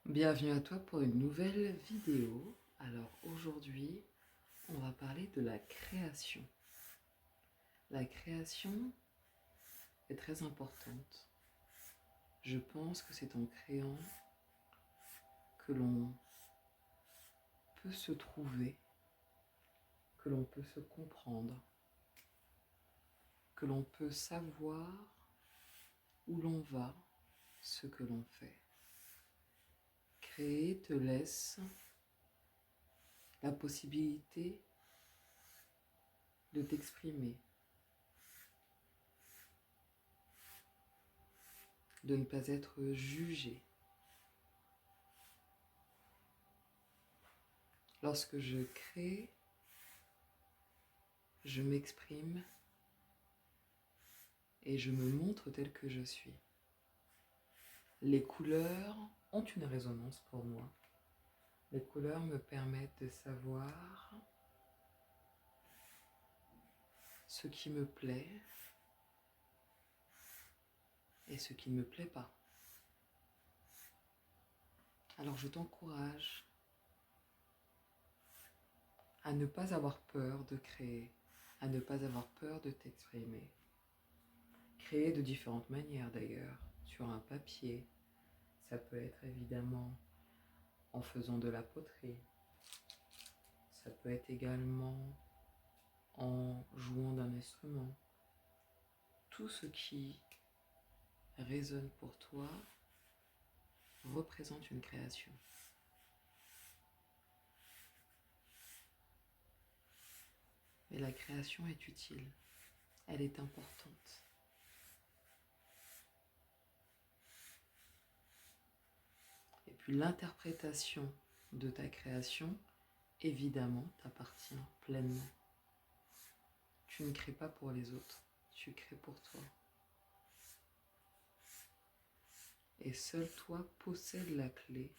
Bienvenue à toi pour une nouvelle vidéo. Alors aujourd'hui, on va parler de la création. La création est très importante. Je pense que c'est en créant que l'on peut se trouver, que l'on peut se comprendre, que l'on peut savoir où l'on va, ce que l'on fait. Créer te laisse la possibilité de t'exprimer, de ne pas être jugé. Lorsque je crée, je m'exprime et je me montre tel que je suis. Les couleurs ont une résonance pour moi. Les couleurs me permettent de savoir ce qui me plaît et ce qui ne me plaît pas. Alors je t'encourage à ne pas avoir peur de créer, à ne pas avoir peur de t'exprimer. Créer de différentes manières d'ailleurs, sur un papier. Ça peut être évidemment en faisant de la poterie. Ça peut être également en jouant d'un instrument. Tout ce qui résonne pour toi représente une création. Et la création est utile, elle est importante. Et puis l'interprétation de ta création, évidemment, t'appartient pleinement. Tu ne crées pas pour les autres, tu crées pour toi. Et seul toi possèdes la clé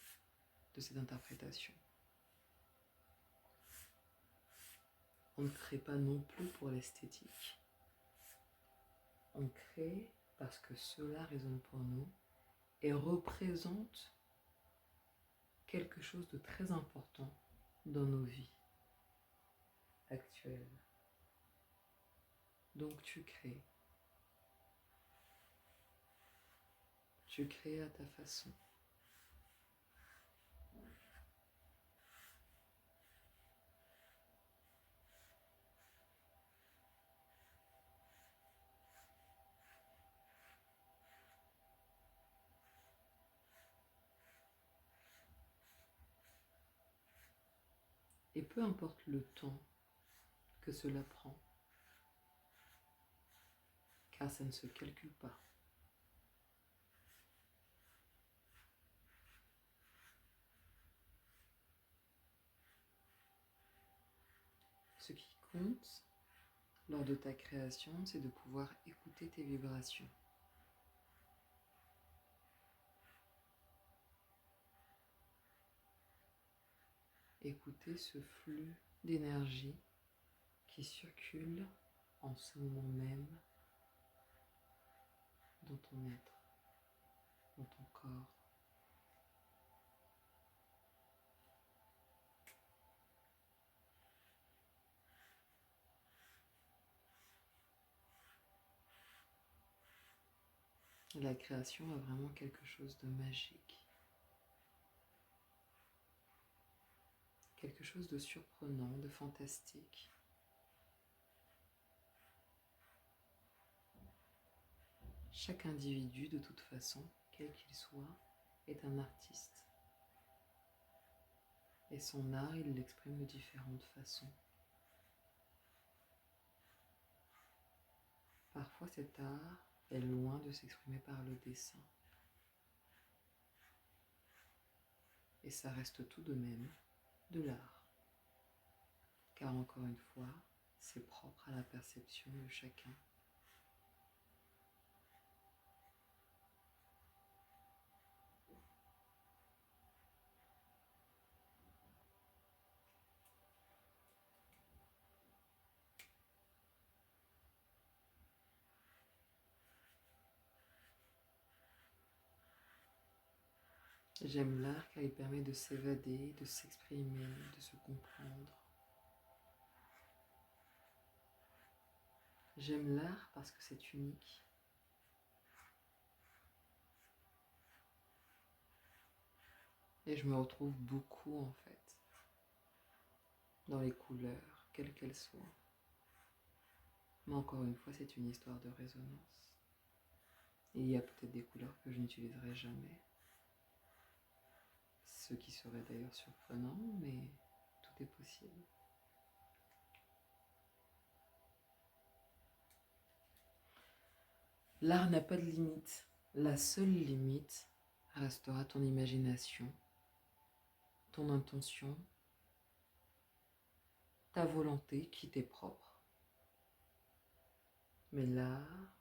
de cette interprétation. On ne crée pas non plus pour l'esthétique. On crée parce que cela résonne pour nous et représente quelque chose de très important dans nos vies actuelles. Donc tu crées. Tu crées à ta façon. Et peu importe le temps que cela prend, car ça ne se calcule pas. Ce qui compte lors de ta création, c'est de pouvoir écouter tes vibrations. Écouter ce flux d'énergie qui circule en ce moment même dans ton être, dans ton corps. La création a vraiment quelque chose de magique, quelque chose de surprenant, de fantastique. Chaque individu, de toute façon, quel qu'il soit, est un artiste. Et son art, il l'exprime de différentes façons. Parfois cet art est loin de s'exprimer par le dessin. Et ça reste tout de même de l'art. Car encore une fois, c'est propre à la perception de chacun. J'aime l'art car il permet de s'évader, de s'exprimer, de se comprendre. J'aime l'art parce que c'est unique. Et je me retrouve beaucoup en fait dans les couleurs, quelles qu'elles soient. Mais encore une fois, c'est une histoire de résonance. Il y a peut-être des couleurs que je n'utiliserai jamais. Ce qui serait d'ailleurs surprenant, mais tout est possible. L'art n'a pas de limite. La seule limite restera ton imagination, ton intention, ta volonté qui t'est propre. Mais l'art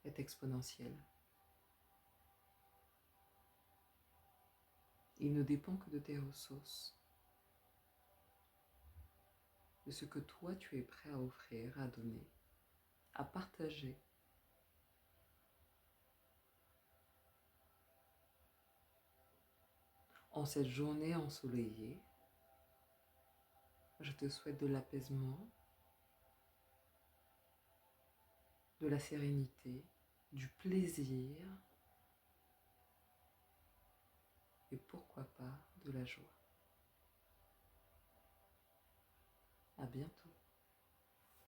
est exponentiel. Il ne dépend que de tes ressources, de ce que toi tu es prêt à offrir, à donner, à partager. En cette journée ensoleillée, je te souhaite de l'apaisement, de la sérénité, du plaisir et pourquoi pas de la joie. À bientôt.